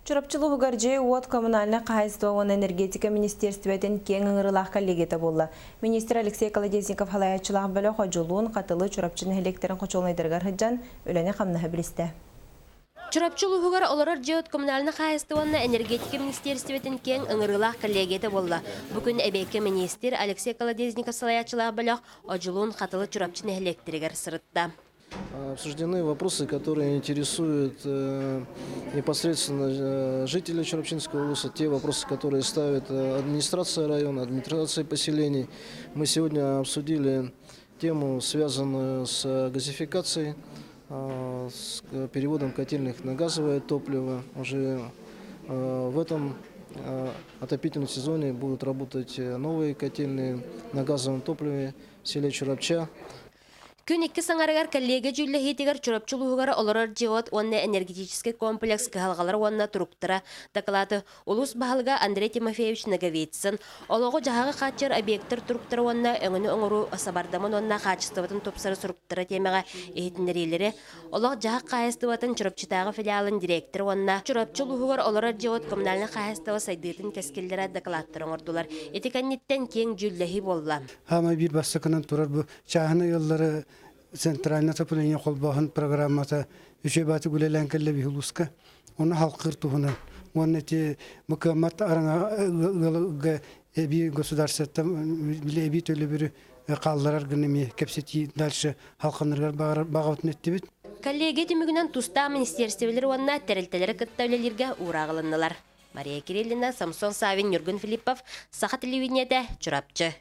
Чурапчылы гаржей уот коммунальна қайыстуан энергетика министерстветін кен ыңырылақ коллегеті болды. Министр Алексей Колодезников халаячылақ бөлі қожулуын қатылы чурапчының электрін қочолнайдырғар хыджан өләне қамнаға білісті. Чурапчылыгар оларар жеот коммунальны хайыстыванна энергетика министерстветін кен ыңырылақ коллегеті болды. Бүгін әбеке министр Алексей Колодезников салаячылақ бөлі қожулуын қатылы чурапчының электригер сырытта. Обсуждены вопросы, которые интересуют непосредственно жителей Чурапчинского улуса, те вопросы, которые ставит администрация района, администрация поселений. Мы сегодня обсудили тему, связанную с газификацией, с переводом котельных на газовое топливо. Уже в этом отопительном сезоне будут работать новые котельные на газовом топливе в селе Чурапча. Күн икки саңарыгар коллега жүлі хейтігер чурапчылуғығар оларар жеот онна энергетический комплекс кығалғалар онна тұруқтыра доклады улус бағылға Андрей Тимофеевич Наговецин. Олығы жағағы қатчар объекттер тұруқтыра онна өңіні оңыру асабардамын онна қачыстыватын топсары сұруқтыра темеға ехетіндерелері. Олығы жағы қайыстыватын чурапчытағы филиалын директор онна чурапчылуғығар оларар жеот коммунальны қайыстывы сайдыйтын кәскелдері докладтырын ордулар. Етеканнеттен кен жүлі болла. Хама bir бассакынан тұрар бұл чағыны еллары Центральное отопление холбахан программата үшебаты гулелянкелле бихулуска. Оны халқыр туғынан. Оны те мукамат араңа эби государствода биле эби төлі бірі қалларар гынеме кепсети дальше халқанырғар бағаутын етті бет. Коллеги темігінен туста министерствелер онна тәрелтелері кыттавлелерге урағылынылар. Мария Кириллина, Самсон Савин, Юрген Филиппов, Саха телевидениеде, Чурапчы.